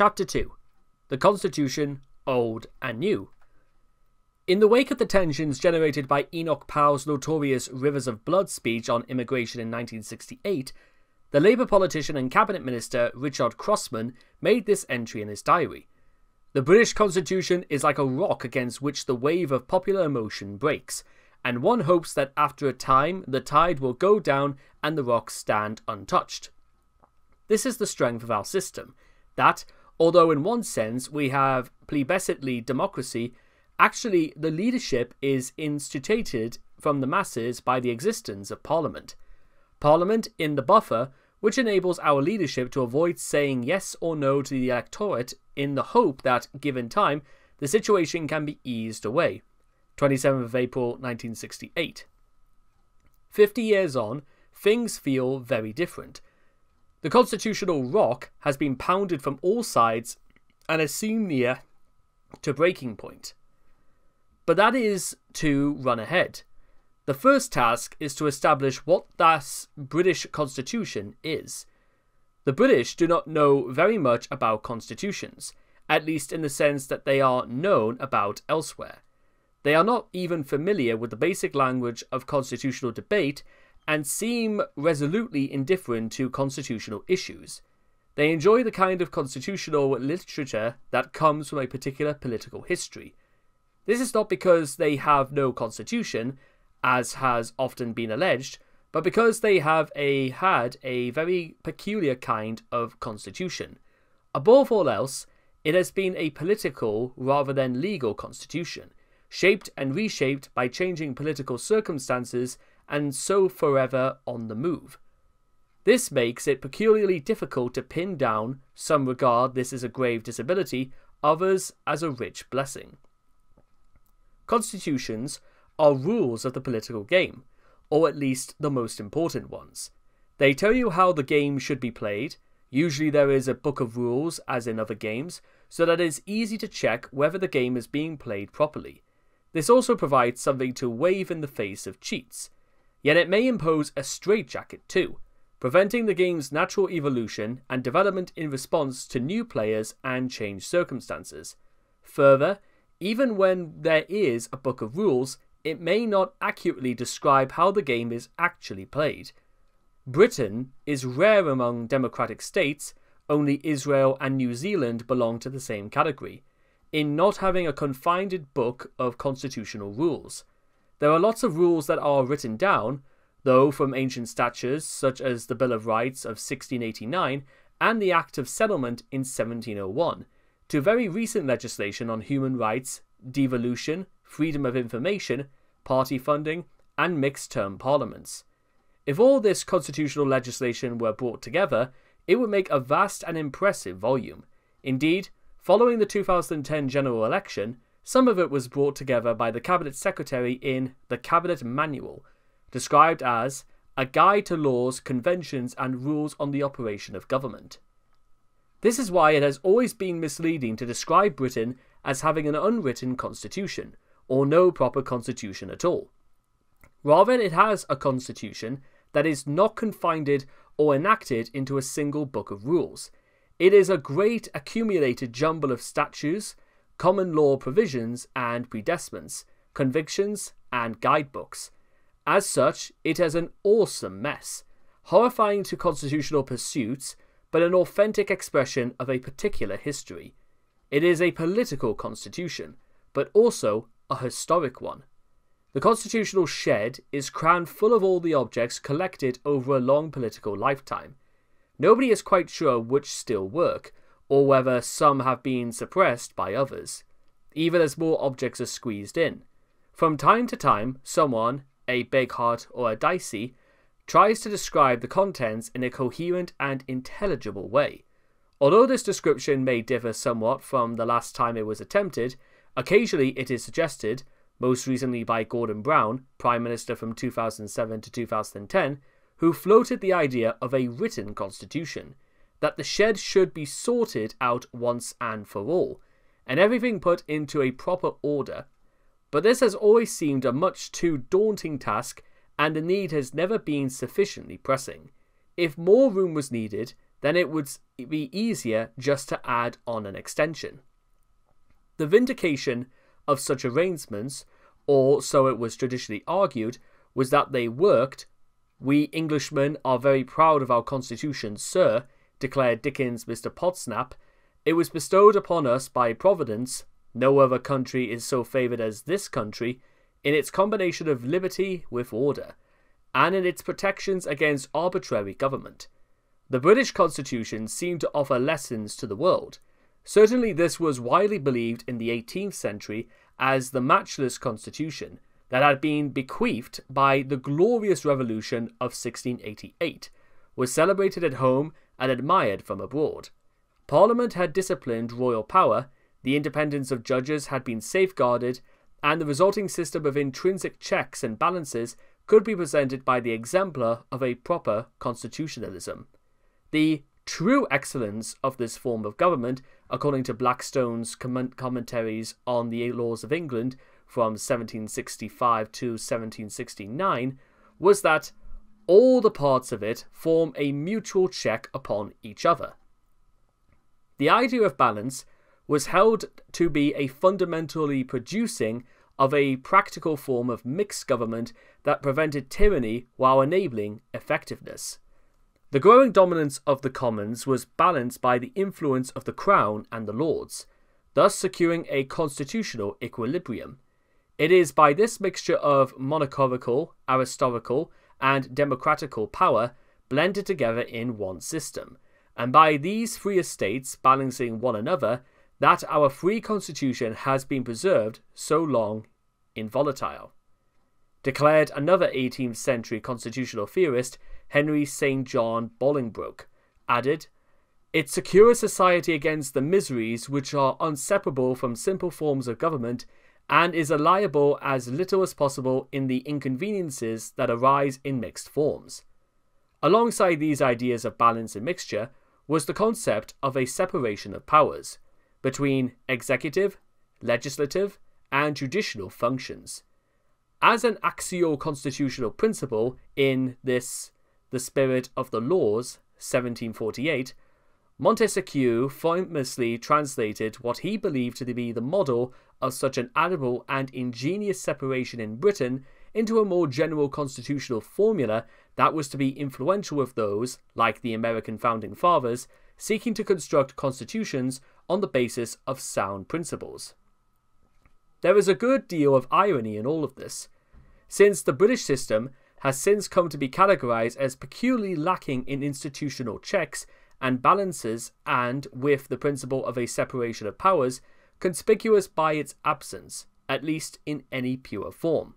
Chapter 2. The Constitution, Old and New. In the wake of the tensions generated by Enoch Powell's notorious Rivers of Blood speech on immigration in 1968, the Labour politician and cabinet minister Richard Crossman made this entry in his diary. The British Constitution is like a rock against which the wave of popular emotion breaks, and one hopes that after a time the tide will go down and the rock stand untouched. This is the strength of our system, that, although in one sense we have plebiscitary democracy, actually the leadership is instituted from the masses by the existence of Parliament. Parliament in the buffer, which enables our leadership to avoid saying yes or no to the electorate in the hope that, given time, the situation can be eased away. 27th of April 1968. 50 years on, things feel very different. The constitutional rock has been pounded from all sides and is soon near to breaking point. But that is to run ahead. The first task is to establish what this British Constitution is. The British do not know very much about constitutions, at least in the sense that they are known about elsewhere. They are not even familiar with the basic language of constitutional debate and seem resolutely indifferent to constitutional issues. They enjoy the kind of constitutional literature that comes from a particular political history. This is not because they have no constitution, as has often been alleged, but because they have had a very peculiar kind of constitution. Above all else, it has been a political rather than legal constitution, shaped and reshaped by changing political circumstances and so forever on the move. This makes it peculiarly difficult to pin down. Some regard this as a grave disability, others as a rich blessing. Constitutions are rules of the political game, or at least the most important ones. They tell you how the game should be played. Usually there is a book of rules, as in other games, so that it is easy to check whether the game is being played properly. This also provides something to wave in the face of cheats. Yet it may impose a straitjacket too, preventing the game's natural evolution and development in response to new players and changed circumstances. Further, even when there is a book of rules, it may not accurately describe how the game is actually played. Britain is rare among democratic states. Only Israel and New Zealand belong to the same category, in not having a confined book of constitutional rules. There are lots of rules that are written down, though from ancient statutes such as the Bill of Rights of 1689 and the Act of Settlement in 1701, to very recent legislation on human rights, devolution, freedom of information, party funding, and mixed-term parliaments. If all this constitutional legislation were brought together, it would make a vast and impressive volume. Indeed, following the 2010 general election, some of it was brought together by the Cabinet Secretary in the Cabinet Manual, described as a guide to laws, conventions, and rules on the operation of government. This is why it has always been misleading to describe Britain as having an unwritten constitution, or no proper constitution at all. Rather, it has a constitution that is not confined or enacted into a single book of rules. It is a great accumulated jumble of statutes, common law provisions and predecements, convictions and guidebooks. As such, it is an awesome mess, horrifying to constitutional pursuits, but an authentic expression of a particular history. It is a political constitution, but also a historic one. The constitutional shed is crammed full of all the objects collected over a long political lifetime. Nobody is quite sure which still work, or whether some have been suppressed by others, even as more objects are squeezed in. From time to time, someone, a Beghardt or a Dicey, tries to describe the contents in a coherent and intelligible way. Although this description may differ somewhat from the last time it was attempted, occasionally it is suggested, most recently by Gordon Brown, Prime Minister from 2007 to 2010, who floated the idea of a written constitution, that the shed should be sorted out once and for all, and everything put into a proper order. But this has always seemed a much too daunting task, and the need has never been sufficiently pressing. If more room was needed, then it would be easier just to add on an extension. The vindication of such arrangements, or so it was traditionally argued, was that they worked. "We Englishmen are very proud of our constitution, sir," declared Dickens' Mr. Podsnap. "It was bestowed upon us by Providence. No other country is so favoured as this country, in its combination of liberty with order, and in its protections against arbitrary government. The British Constitution seemed to offer lessons to the world. Certainly this was widely believed in the 18th century as the matchless constitution that had been bequeathed by the glorious revolution of 1688, was celebrated at home and admired from abroad. Parliament had disciplined royal power, the independence of judges had been safeguarded, and the resulting system of intrinsic checks and balances could be presented by the exemplar of a proper constitutionalism. The true excellence of this form of government, according to Blackstone's commentaries on the laws of England from 1765 to 1769, was that all the parts of it form a mutual check upon each other. The idea of balance was held to be a fundamentally producing of a practical form of mixed government that prevented tyranny while enabling effectiveness. The growing dominance of the Commons was balanced by the influence of the Crown and the Lords, thus securing a constitutional equilibrium. It is by this mixture of monarchical, aristocratical, and democratical power blended together in one system, and by these three estates balancing one another, that our free constitution has been preserved so long involatile," declared another 18th century constitutional theorist, Henry St. John Bolingbroke. Added, "It secures society against the miseries which are inseparable from simple forms of government, and is liable as little as possible in the inconveniences that arise in mixed forms." Alongside these ideas of balance and mixture was the concept of a separation of powers between executive, legislative, and judicial functions. As an axial constitutional principle in this The Spirit of the Laws, 1748, Montesquieu famously translated what he believed to be the model of such an admirable and ingenious separation in Britain into a more general constitutional formula that was to be influential with those, like the American Founding Fathers, seeking to construct constitutions on the basis of sound principles. There is a good deal of irony in all of this, since the British system has since come to be categorized as peculiarly lacking in institutional checks and balances, and, with the principle of a separation of powers, conspicuous by its absence, at least in any pure form.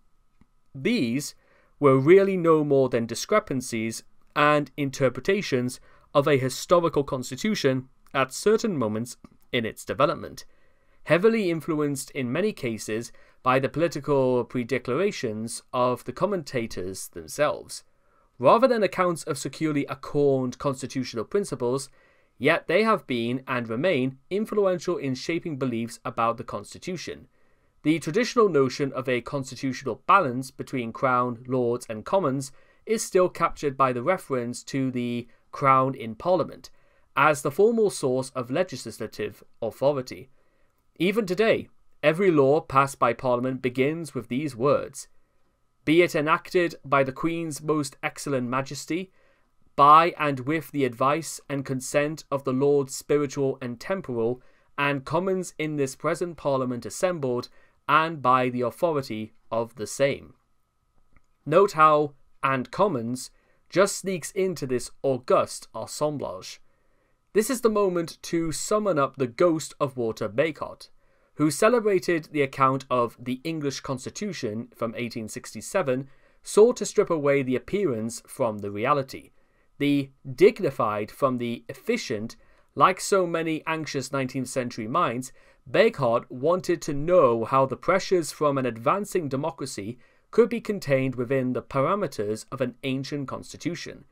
These were really no more than discrepancies and interpretations of a historical constitution at certain moments in its development, heavily influenced in many cases by the political predeclarations of the commentators themselves, rather than accounts of securely accorned constitutional principles, yet they have been and remain influential in shaping beliefs about the Constitution. The traditional notion of a constitutional balance between Crown, Lords, and Commons is still captured by the reference to the Crown in Parliament as the formal source of legislative authority. Even today, every law passed by Parliament begins with these words: "Be it enacted by the Queen's most excellent Majesty, by and with the advice and consent of the Lords spiritual and temporal, and Commons in this present Parliament assembled, and by the authority of the same." Note how "and Commons" just sneaks into this august assemblage. This is the moment to summon up the ghost of Walter Bagehot, who celebrated the account of the English Constitution from 1867, sought to strip away the appearance from the reality, the dignified from the efficient. Like so many anxious 19th century minds, Bagehot wanted to know how the pressures from an advancing democracy could be contained within the parameters of an ancient constitution.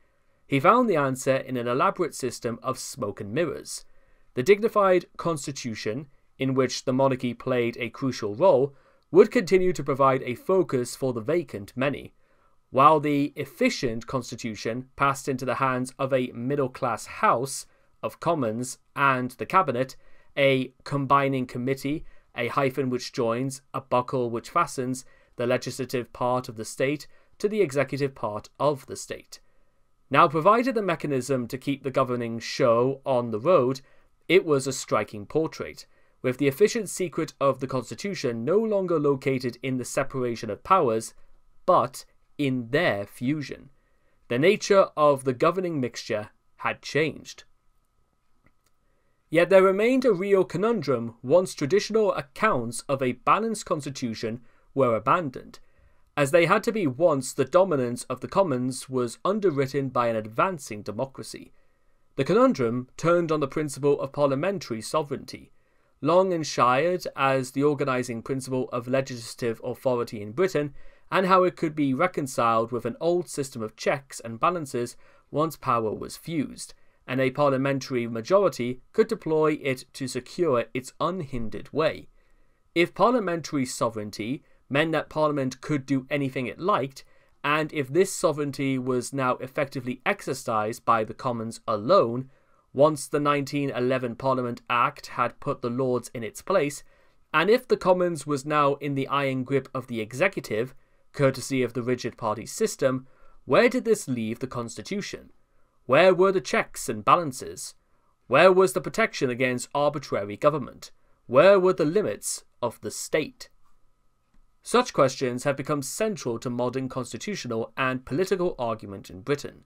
He found the answer in an elaborate system of smoke and mirrors. The dignified constitution, in which the monarchy played a crucial role, would continue to provide a focus for the vacant many, while the efficient constitution passed into the hands of a middle-class House of Commons and the Cabinet, a combining committee, a hyphen which joins, a buckle which fastens the legislative part of the state to the executive part of the state. Now, provided the mechanism to keep the governing show on the road, it was a striking portrait, with the efficient secret of the Constitution no longer located in the separation of powers, but in their fusion. The nature of the governing mixture had changed. Yet there remained a real conundrum once traditional accounts of a balanced constitution were abandoned, as they had to be once the dominance of the commons was underwritten by an advancing democracy. The conundrum turned on the principle of parliamentary sovereignty, long enshrined as the organising principle of legislative authority in Britain, and how it could be reconciled with an old system of checks and balances once power was fused, and a parliamentary majority could deploy it to secure its unhindered way. If parliamentary sovereignty meant that Parliament could do anything it liked, and if this sovereignty was now effectively exercised by the Commons alone, once the 1911 Parliament Act had put the Lords in its place, and if the Commons was now in the iron grip of the executive, courtesy of the rigid party system, where did this leave the Constitution? Where were the checks and balances? Where was the protection against arbitrary government? Where were the limits of the state? Such questions have become central to modern constitutional and political argument in Britain.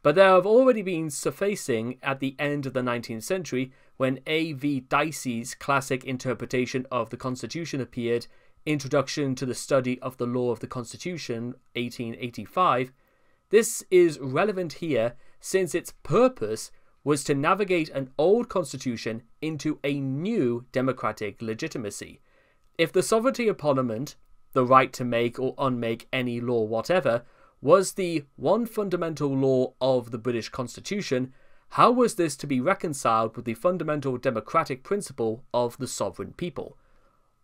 But there have already been surfacing at the end of the 19th century when A.V. Dicey's classic interpretation of the Constitution appeared, Introduction to the Study of the Law of the Constitution, 1885. This is relevant here since its purpose was to navigate an old constitution into a new democratic legitimacy. If the sovereignty of Parliament, the right to make or unmake any law whatever, was the one fundamental law of the British Constitution, how was this to be reconciled with the fundamental democratic principle of the sovereign people?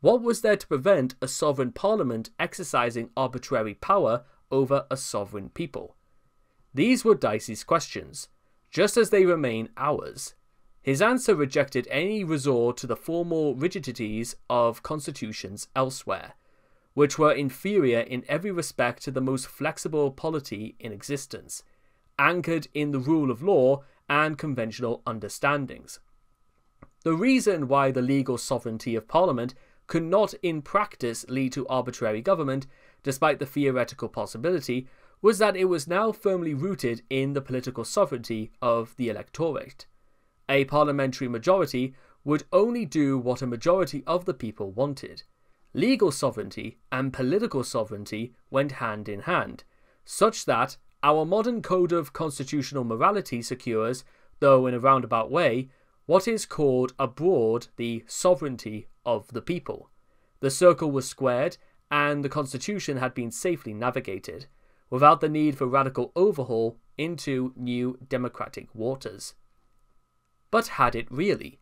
What was there to prevent a sovereign Parliament exercising arbitrary power over a sovereign people? These were Dicey's questions, just as they remain ours. His answer rejected any resort to the formal rigidities of constitutions elsewhere, which were inferior in every respect to the most flexible polity in existence, anchored in the rule of law and conventional understandings. The reason why the legal sovereignty of Parliament could not in practice lead to arbitrary government, despite the theoretical possibility, was that it was now firmly rooted in the political sovereignty of the electorate. A parliamentary majority would only do what a majority of the people wanted. Legal sovereignty and political sovereignty went hand in hand, such that our modern code of constitutional morality secures, though in a roundabout way, what is called abroad the sovereignty of the people. The circle was squared, and the Constitution had been safely navigated, without the need for radical overhaul into new democratic waters. But had it really?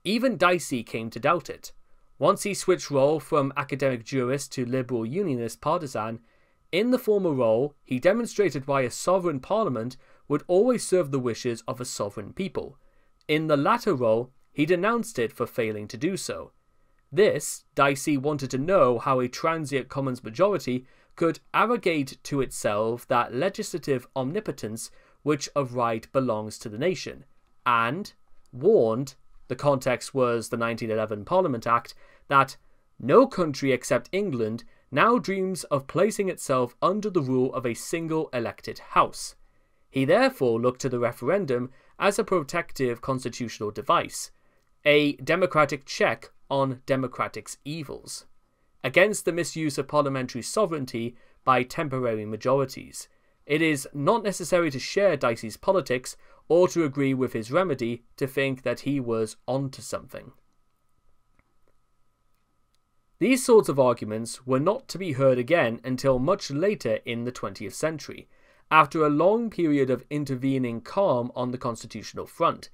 Even Dicey came to doubt it. Once he switched role from academic jurist to liberal unionist partisan, in the former role he demonstrated why a sovereign parliament would always serve the wishes of a sovereign people. In the latter role, he denounced it for failing to do so. This, Dicey wanted to know how a transient Commons majority could arrogate to itself that legislative omnipotence which of right belongs to the nation, and warned, the context was the 1911 Parliament Act, that no country except England now dreams of placing itself under the rule of a single elected house. He therefore looked to the referendum as a protective constitutional device, a democratic check on democratic's evils, against the misuse of parliamentary sovereignty by temporary majorities. It is not necessary to share Dicey's politics or to agree with his remedy to think that he was onto something. These sorts of arguments were not to be heard again until much later in the 20th century, after a long period of intervening calm on the constitutional front.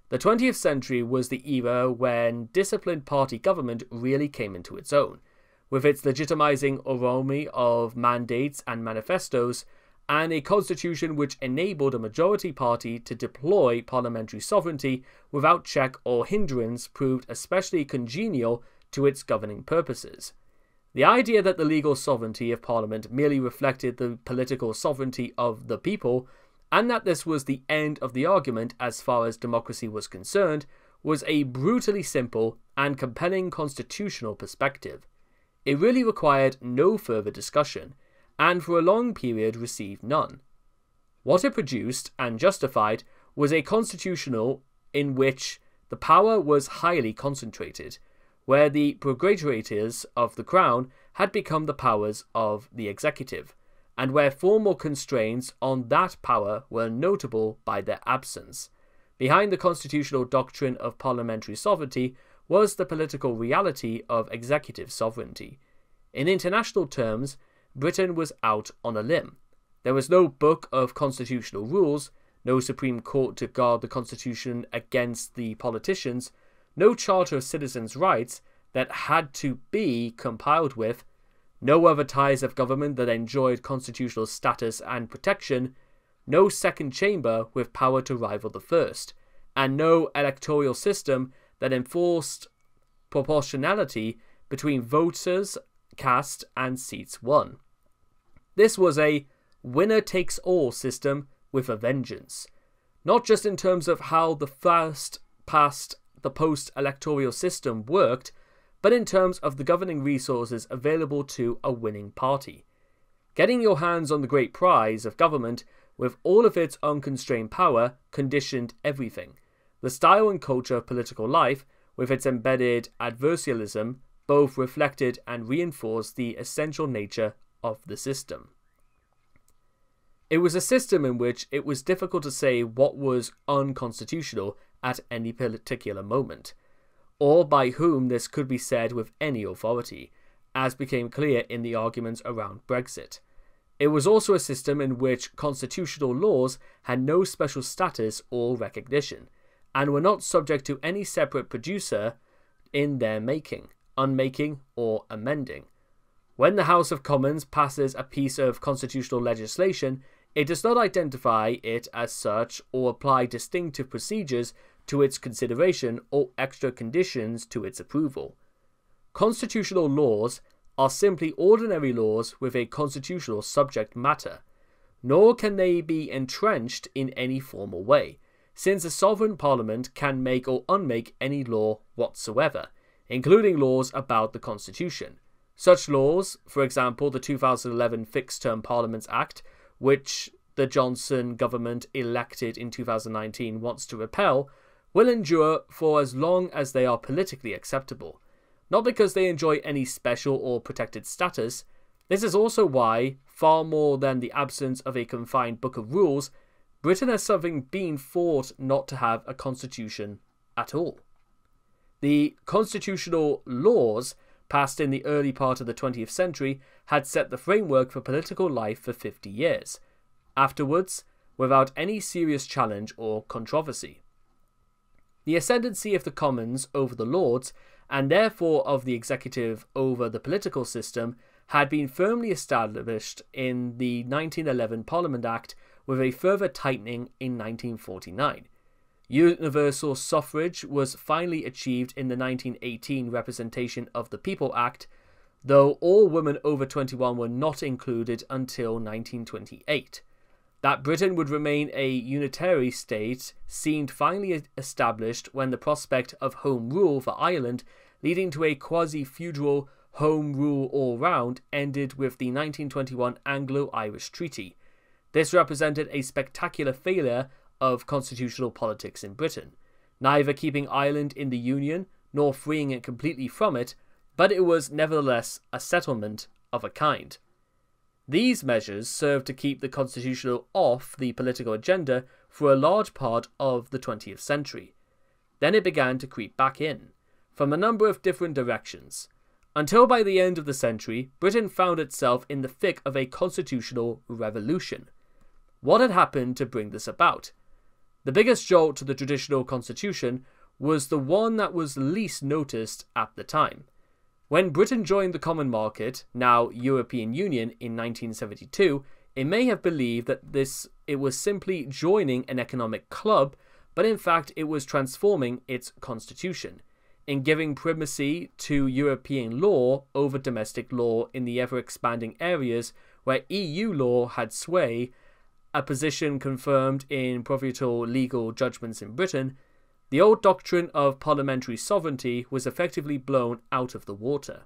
The 20th century was the era when disciplined party government really came into its own, with its legitimizing army of mandates and manifestos, and a constitution which enabled a majority party to deploy parliamentary sovereignty without check or hindrance proved especially congenial to its governing purposes. The idea that the legal sovereignty of Parliament merely reflected the political sovereignty of the people, and that this was the end of the argument as far as democracy was concerned, was a brutally simple and compelling constitutional perspective. It really required no further discussion, and for a long period received none. What it produced and justified was a constitutional in which the power was highly concentrated, where the prerogators of the crown had become the powers of the executive, and where formal constraints on that power were notable by their absence. Behind the constitutional doctrine of parliamentary sovereignty was the political reality of executive sovereignty. In international terms, Britain was out on a limb. There was no book of constitutional rules, no Supreme Court to guard the Constitution against the politicians, no Charter of Citizens' Rights that had to be compiled with, no other ties of government that enjoyed constitutional status and protection, no second chamber with power to rival the first, and no electoral system that enforced proportionality between voters cast and seats won. This was a winner-takes-all system with a vengeance, not just in terms of how the the post-electoral system worked, but in terms of the governing resources available to a winning party. Getting your hands on the great prize of government with all of its unconstrained power conditioned everything. The style and culture of political life, with its embedded adversarialism, both reflected and reinforced the essential nature of the system. It was a system in which it was difficult to say what was unconstitutional at any particular moment, or by whom this could be said with any authority, as became clear in the arguments around Brexit. It was also a system in which constitutional laws had no special status or recognition, and were not subject to any separate producer in their making, unmaking, or amending. When the House of Commons passes a piece of constitutional legislation, it does not identify it as such or apply distinctive procedures to its consideration or extra conditions to its approval. Constitutional laws are simply ordinary laws with a constitutional subject matter, nor can they be entrenched in any formal way, since a sovereign parliament can make or unmake any law whatsoever, including laws about the Constitution. Such laws, for example the 2011 Fixed Term Parliaments Act, which the Johnson government elected in 2019 wants to repeal, will endure for as long as they are politically acceptable, not because they enjoy any special or protected status. This is also why, far more than the absence of a confined book of rules, Britain has something been thought not to have a constitution at all. The constitutional laws passed in the early part of the 20th century had set the framework for political life for 50 years, afterwards without any serious challenge or controversy. The ascendancy of the Commons over the Lords, and therefore of the executive over the political system, had been firmly established in the 1911 Parliament Act, with a further tightening in 1949. Universal suffrage was finally achieved in the 1918 Representation of the People Act, though all women over 21 were not included until 1928. That Britain would remain a unitary state seemed finally established when the prospect of Home Rule for Ireland, leading to a quasi-feudal Home Rule all round, ended with the 1921 Anglo-Irish Treaty. This represented a spectacular failure of constitutional politics in Britain, neither keeping Ireland in the Union nor freeing it completely from it, but it was nevertheless a settlement of a kind. These measures served to keep the constitutional off the political agenda for a large part of the 20th century. Then it began to creep back in, from a number of different directions, until by the end of the century, Britain found itself in the thick of a constitutional revolution. What had happened to bring this about? The biggest jolt to the traditional constitution was the one that was least noticed at the time. When Britain joined the Common Market, now European Union, in 1972, it may have believed that it was simply joining an economic club, but in fact it was transforming its constitution, in giving primacy to European law over domestic law in the ever-expanding areas where EU law had sway, a position confirmed in provincial legal judgments in Britain. The old doctrine of parliamentary sovereignty was effectively blown out of the water.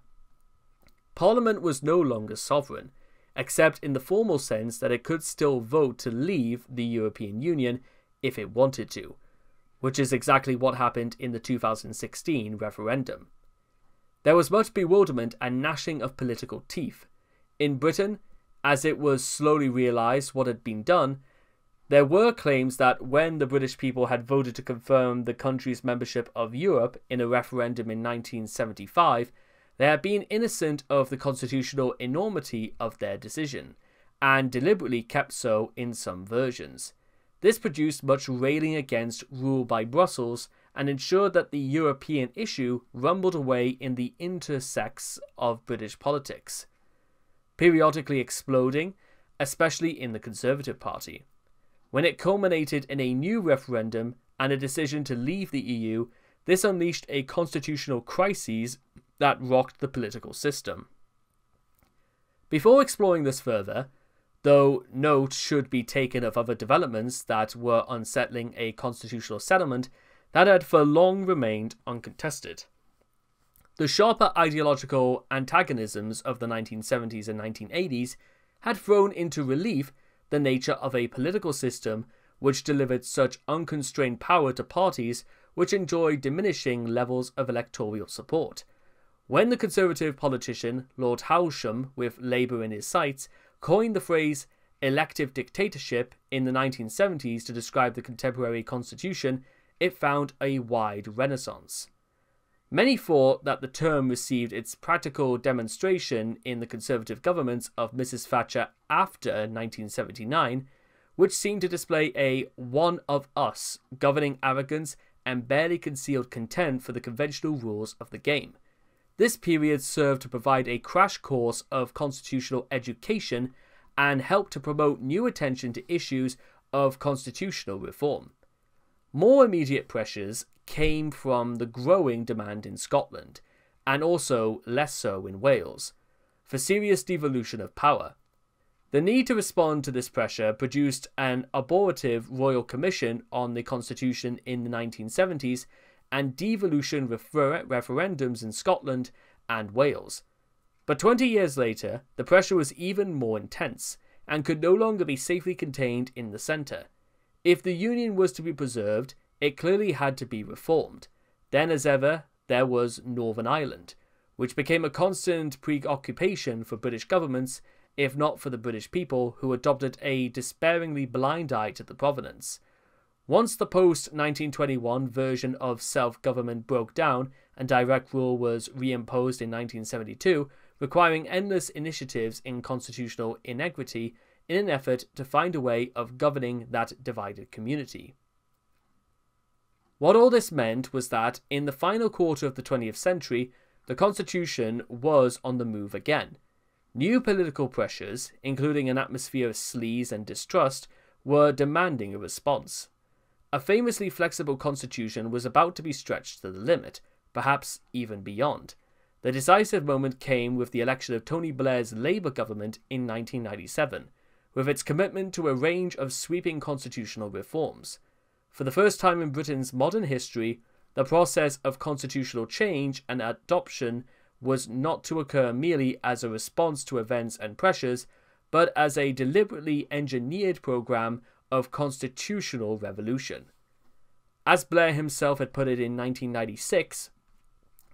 Parliament was no longer sovereign, except in the formal sense that it could still vote to leave the European Union if it wanted to, which is exactly what happened in the 2016 referendum. There was much bewilderment and gnashing of political teeth. In Britain, as it was slowly realised what had been done, there were claims that when the British people had voted to confirm the country's membership of Europe in a referendum in 1975, they had been innocent of the constitutional enormity of their decision, and deliberately kept so in some versions. This produced much railing against rule by Brussels and ensured that the European issue rumbled away in the intersects of British politics, periodically exploding, especially in the Conservative Party. When it culminated in a new referendum and a decision to leave the EU, this unleashed a constitutional crisis that rocked the political system. Before exploring this further, though note should be taken of other developments that were unsettling a constitutional settlement that had for long remained uncontested. The sharper ideological antagonisms of the 1970s and 1980s had thrown into relief the nature of a political system which delivered such unconstrained power to parties which enjoyed diminishing levels of electoral support. When the Conservative politician Lord Hailsham, with Labour in his sights, coined the phrase elective dictatorship in the 1970s to describe the contemporary constitution, it found a wide renaissance. Many thought that the term received its practical demonstration in the Conservative governments of Mrs. Thatcher after 1979, which seemed to display a one of us governing arrogance and barely concealed contempt for the conventional rules of the game. This period served to provide a crash course of constitutional education and helped to promote new attention to issues of constitutional reform. More immediate pressures came from the growing demand in Scotland, and also less so in Wales, for serious devolution of power. The need to respond to this pressure produced an abortive Royal Commission on the Constitution in the 1970s and devolution referendums in Scotland and Wales. But 20 years later, the pressure was even more intense and could no longer be safely contained in the centre. If the Union was to be preserved, it clearly had to be reformed. Then, as ever, there was Northern Ireland, which became a constant preoccupation for British governments, if not for the British people, who adopted a despairingly blind eye to the provenance. Once the post-1921 version of self-government broke down and direct rule was reimposed in 1972, requiring endless initiatives in constitutional inequity in an effort to find a way of governing that divided community. What all this meant was that, in the final quarter of the 20th century, the Constitution was on the move again. New political pressures, including an atmosphere of sleaze and distrust, were demanding a response. A famously flexible constitution was about to be stretched to the limit, perhaps even beyond. The decisive moment came with the election of Tony Blair's Labour government in 1997, with its commitment to a range of sweeping constitutional reforms. For the first time in Britain's modern history, the process of constitutional change and adoption was not to occur merely as a response to events and pressures, but as a deliberately engineered program of constitutional revolution. As Blair himself had put it in 1996,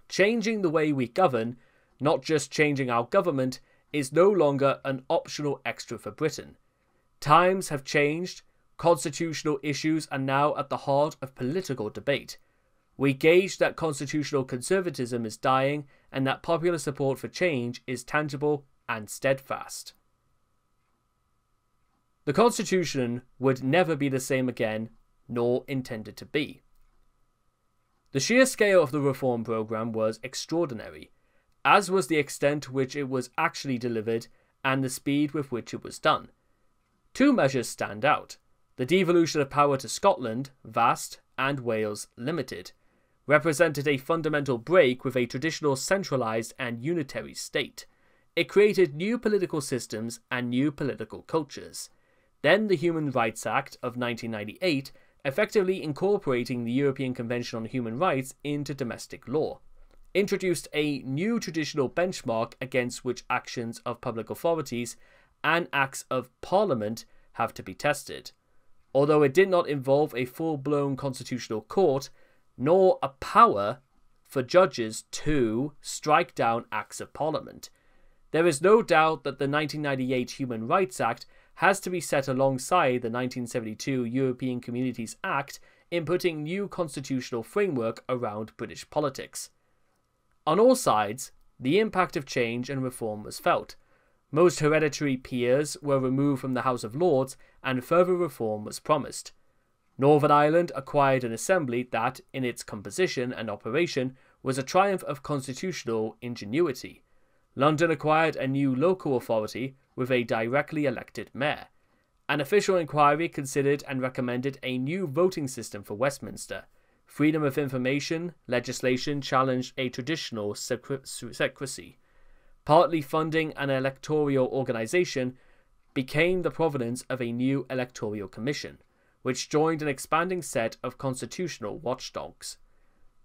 changing the way we govern, not just changing our government, is no longer an optional extra for Britain. Times have changed. Constitutional issues are now at the heart of political debate. We gauge that constitutional conservatism is dying and that popular support for change is tangible and steadfast. The Constitution would never be the same again, nor intended to be. The sheer scale of the reform programme was extraordinary. as was the extent to which it was actually delivered and the speed with which it was done. Two measures stand out. The devolution of power to Scotland, vast, and Wales, limited, represented a fundamental break with a traditional centralised and unitary state. It created new political systems and new political cultures. Then the Human Rights Act of 1998, effectively incorporating the European Convention on Human Rights into domestic law, introduced a new traditional benchmark against which actions of public authorities and acts of Parliament have to be tested. Although it did not involve a full-blown constitutional court, nor a power for judges to strike down acts of Parliament. There is no doubt that the 1998 Human Rights Act has to be set alongside the 1972 European Communities Act in putting new constitutional framework around British politics. On all sides, the impact of change and reform was felt. Most hereditary peers were removed from the House of Lords and further reform was promised. Northern Ireland acquired an assembly that, in its composition and operation, was a triumph of constitutional ingenuity. London acquired a new local authority with a directly elected mayor. An official inquiry considered and recommended a new voting system for Westminster. Freedom of information legislation challenged a traditional secrecy. Partly funding an electoral organisation became the providence of a new electoral commission, which joined an expanding set of constitutional watchdogs.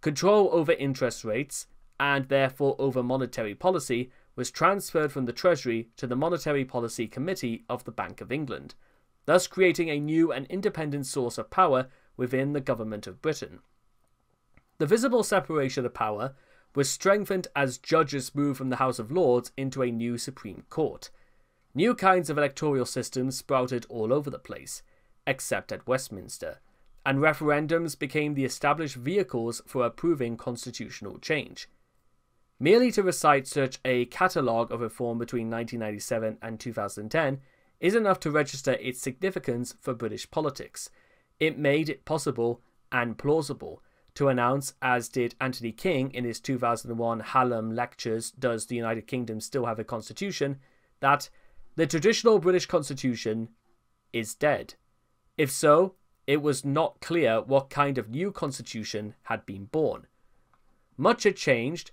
Control over interest rates, and therefore over monetary policy, was transferred from the Treasury to the Monetary Policy Committee of the Bank of England, thus creating a new and independent source of power within the government of Britain. The visible separation of power was strengthened as judges moved from the House of Lords into a new Supreme Court. New kinds of electoral systems sprouted all over the place, except at Westminster, and referendums became the established vehicles for approving constitutional change. Merely to recite such a catalogue of reform between 1997 and 2010 is enough to register its significance for British politics. It made it possible and plausible to announce, as did Anthony King in his 2001 Hallam Lectures, Does the United Kingdom Still Have a Constitution?, that the traditional British constitution is dead. If so, it was not clear what kind of new constitution had been born. Much had changed,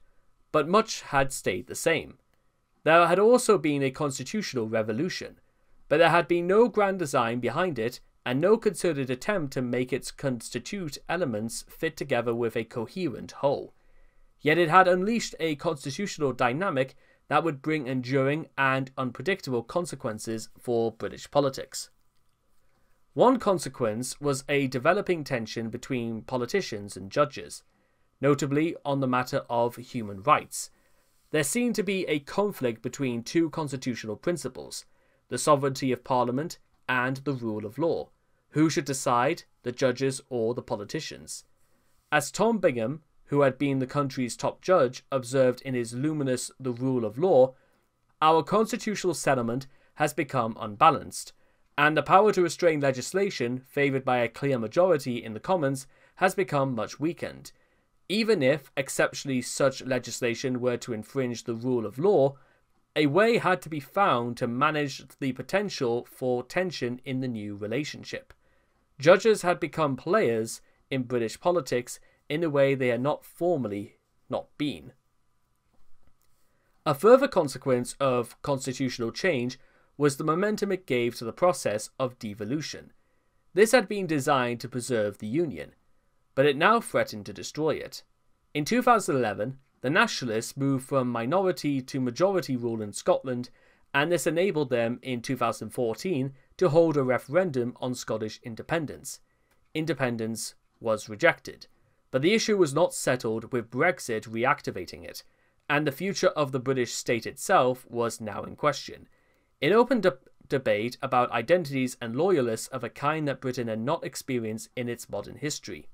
but much had stayed the same. There had also been a constitutional revolution, but there had been no grand design behind it and no concerted attempt to make its constituent elements fit together with a coherent whole. Yet it had unleashed a constitutional dynamic that would bring enduring and unpredictable consequences for British politics. One consequence was a developing tension between politicians and judges, notably on the matter of human rights. There seemed to be a conflict between two constitutional principles, the sovereignty of Parliament and the rule of law. Who should decide, the judges or the politicians? As Tom Bingham, who had been the country's top judge, observed in his luminous The Rule of Law, our constitutional settlement has become unbalanced, and the power to restrain legislation, favoured by a clear majority in the Commons, has become much weakened. Even if, exceptionally, such legislation were to infringe the rule of law, a way had to be found to manage the potential for tension in the new relationship. Judges had become players in British politics in a way they had not formerly not been. A further consequence of constitutional change was the momentum it gave to the process of devolution. This had been designed to preserve the Union, but it now threatened to destroy it. In 2011, the Nationalists moved from minority to majority rule in Scotland, and this enabled them in 2014 to hold a referendum on Scottish independence. Independence was rejected, but the issue was not settled with Brexit reactivating it, and the future of the British state itself was now in question. It opened up debate about identities and loyalists of a kind that Britain had not experienced in its modern history.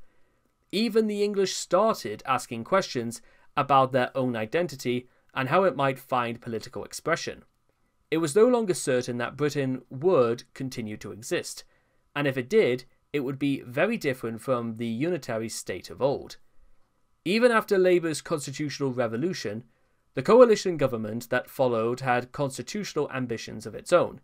Even the English started asking questions about their own identity and how it might find political expression. It was no longer certain that Britain would continue to exist, and if it did, it would be very different from the unitary state of old. Even after Labour's constitutional revolution, The coalition government that followed had constitutional ambitions of its own.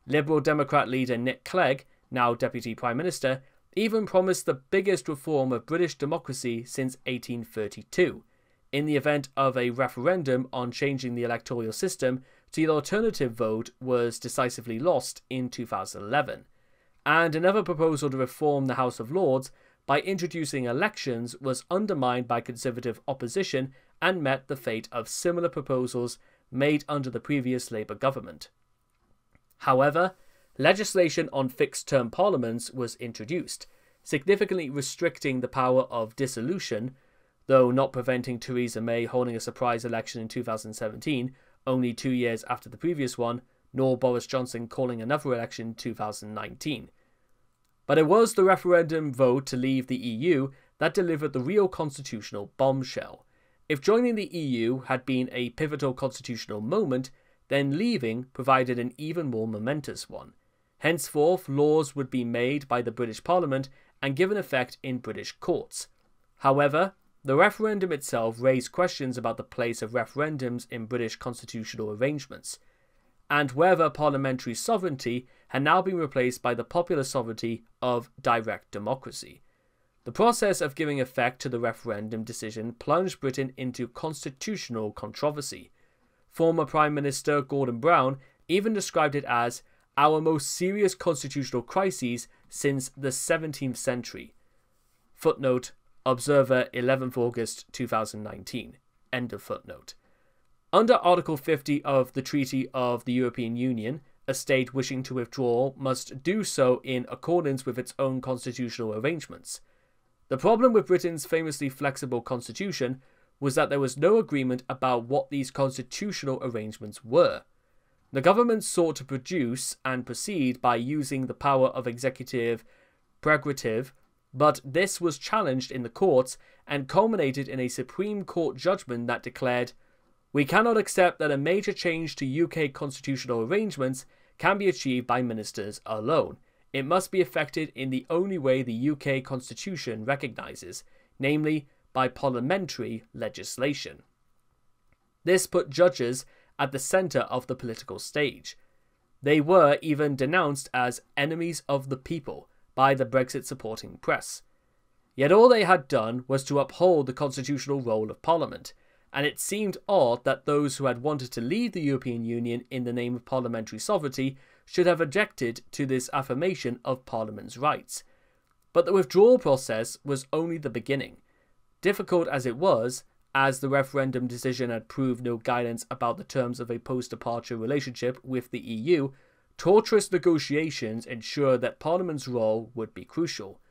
Liberal Democrat leader Nick Clegg, now Deputy Prime Minister, even promised the biggest reform of British democracy since 1832, in the event of a referendum on changing the electoral system to the alternative vote was decisively lost in 2011, and another proposal to reform the House of Lords by introducing elections was undermined by Conservative opposition and met the fate of similar proposals made under the previous Labour government. However, legislation on fixed-term parliaments was introduced, significantly restricting the power of dissolution, though not preventing Theresa May holding a surprise election in 2017, only 2 years after the previous one, nor Boris Johnson calling another election in 2019. But it was the referendum vote to leave the EU that delivered the real constitutional bombshell. If joining the EU had been a pivotal constitutional moment, then leaving provided an even more momentous one. Henceforth, laws would be made by the British Parliament and given effect in British courts. However, the referendum itself raised questions about the place of referendums in British constitutional arrangements, and whether parliamentary sovereignty had now been replaced by the popular sovereignty of direct democracy. The process of giving effect to the referendum decision plunged Britain into constitutional controversy. Former Prime Minister Gordon Brown even described it as our most serious constitutional crises since the 17th century. Footnote, Observer, 11th August 2019. End of footnote. Under Article 50 of the Treaty of the European Union, a state wishing to withdraw must do so in accordance with its own constitutional arrangements. The problem with Britain's famously flexible constitution was that there was no agreement about what these constitutional arrangements were. The government sought to produce and proceed by using the power of executive prerogative, but this was challenged in the courts and culminated in a Supreme Court judgment that declared, "We cannot accept that a major change to UK constitutional arrangements can be achieved by ministers alone. It must be effected in the only way the UK Constitution recognises, namely by parliamentary legislation." This put judges at the centre of the political stage. They were even denounced as enemies of the people by the Brexit-supporting press. Yet all they had done was to uphold the constitutional role of Parliament, and it seemed odd that those who had wanted to leave the European Union in the name of parliamentary sovereignty should have objected to this affirmation of Parliament's rights. But the withdrawal process was only the beginning. Difficult as it was, as the referendum decision had proved no guidance about the terms of a post-departure relationship with the EU, torturous negotiations ensured that Parliament's role would be crucial.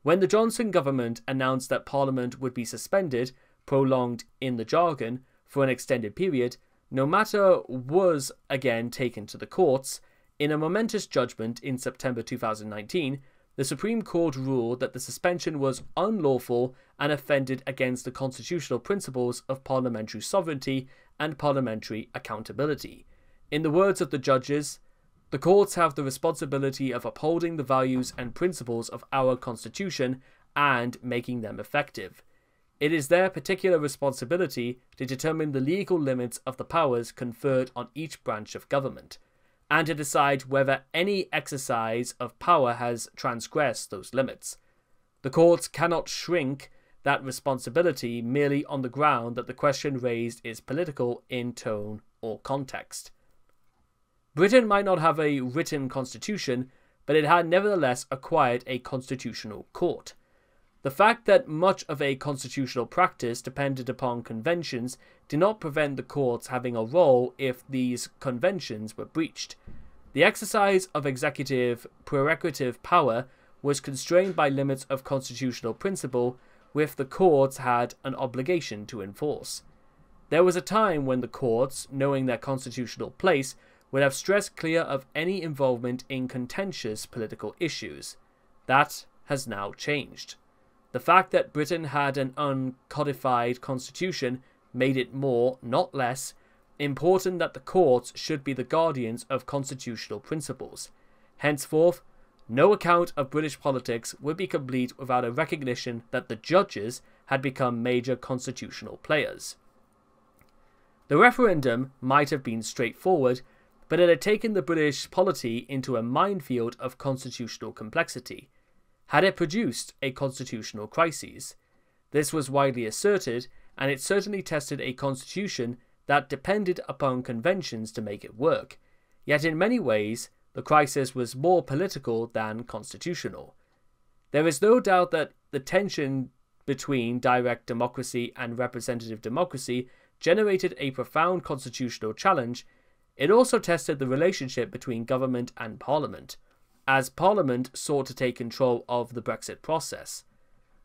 When the Johnson government announced that Parliament would be suspended, prolonged in the jargon, for an extended period, no matter was again taken to the courts. In a momentous judgment in September 2019, the Supreme Court ruled that the suspension was unlawful and offended against the constitutional principles of parliamentary sovereignty and parliamentary accountability. In the words of the judges, "The courts have the responsibility of upholding the values and principles of our Constitution and making them effective. It is their particular responsibility to determine the legal limits of the powers conferred on each branch of government, and to decide whether any exercise of power has transgressed those limits. The courts cannot shrink that responsibility merely on the ground that the question raised is political in tone or context." Britain might not have a written constitution, but it had nevertheless acquired a constitutional court. The fact that much of a constitutional practice depended upon conventions did not prevent the courts having a role if these conventions were breached. The exercise of executive prerogative power was constrained by limits of constitutional principle, which the courts had an obligation to enforce. There was a time when the courts, knowing their constitutional place, would have stressed clear of any involvement in contentious political issues. That has now changed. The fact that Britain had an uncodified constitution made it more, not less, important that the courts should be the guardians of constitutional principles. Henceforth, no account of British politics would be complete without a recognition that the judges had become major constitutional players. The referendum might have been straightforward, but it had taken the British polity into a minefield of constitutional complexity. Had it produced a constitutional crisis? This was widely asserted, and it certainly tested a constitution that depended upon conventions to make it work. Yet in many ways, the crisis was more political than constitutional. There is no doubt that the tension between direct democracy and representative democracy generated a profound constitutional challenge. It also tested the relationship between government and Parliament, as Parliament sought to take control of the Brexit process.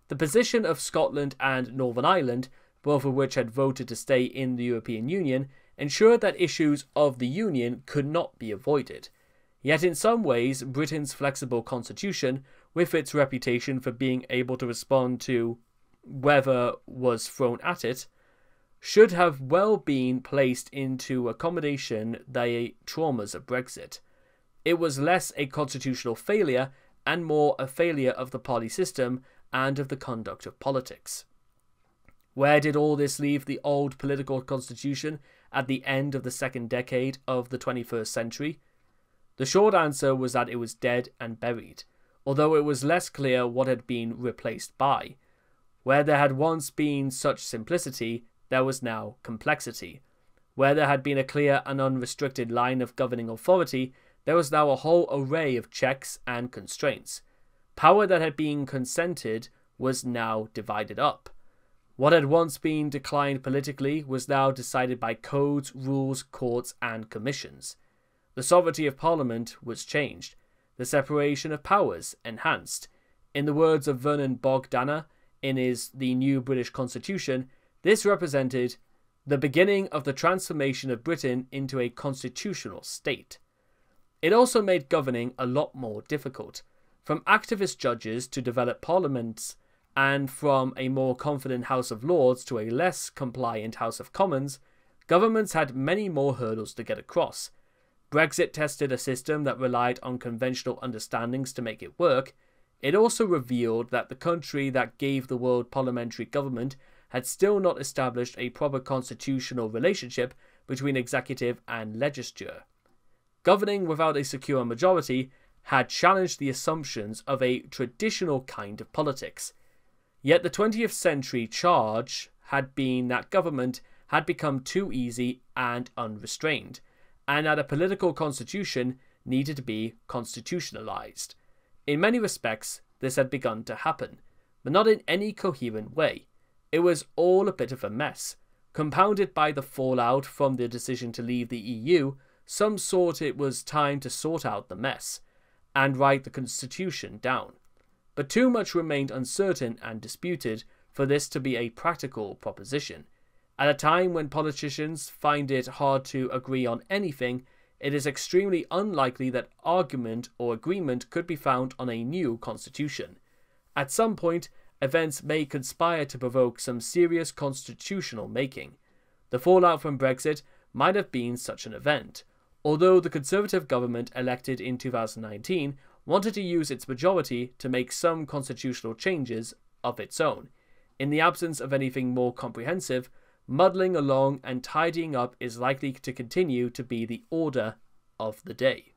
The position of Scotland and Northern Ireland, both of which had voted to stay in the European Union, ensured that issues of the Union could not be avoided. Yet in some ways, Britain's flexible constitution, with its reputation for being able to respond to whatever was thrown at it, should have well been placed into accommodation the traumas of Brexit. It was less a constitutional failure and more a failure of the party system and of the conduct of politics. Where did all this leave the old political constitution at the end of the second decade of the 21st century? The short answer was that it was dead and buried, although it was less clear what had been replaced by. Where there had once been such simplicity, there was now complexity. Where there had been a clear and unrestricted line of governing authority, there was now a whole array of checks and constraints. Power that had been concentrated was now divided up. What had once been declined politically was now decided by codes, rules, courts, and commissions. The sovereignty of Parliament was changed, the separation of powers enhanced. In the words of Vernon Bogdanor in his The New British Constitution, this represented the beginning of the transformation of Britain into a constitutional state. It also made governing a lot more difficult. From activist judges to developed parliaments, and from a more confident House of Lords to a less compliant House of Commons, governments had many more hurdles to get across. Brexit tested a system that relied on conventional understandings to make it work. It also revealed that the country that gave the world parliamentary government had still not established a proper constitutional relationship between executive and legislature. Governing without a secure majority had challenged the assumptions of a traditional kind of politics. Yet the 20th century charge had been that government had become too easy and unrestrained, and that a political constitution needed to be constitutionalized. In many respects, this had begun to happen, but not in any coherent way. It was all a bit of a mess. Compounded by the fallout from the decision to leave the EU, some thought it was time to sort out the mess and write the constitution down. But too much remained uncertain and disputed for this to be a practical proposition. At a time when politicians find it hard to agree on anything, it is extremely unlikely that argument or agreement could be found on a new constitution. At some point, events may conspire to provoke some serious constitutional making. The fallout from Brexit might have been such an event, although the Conservative government elected in 2019 wanted to use its majority to make some constitutional changes of its own. In the absence of anything more comprehensive, muddling along and tidying up is likely to continue to be the order of the day.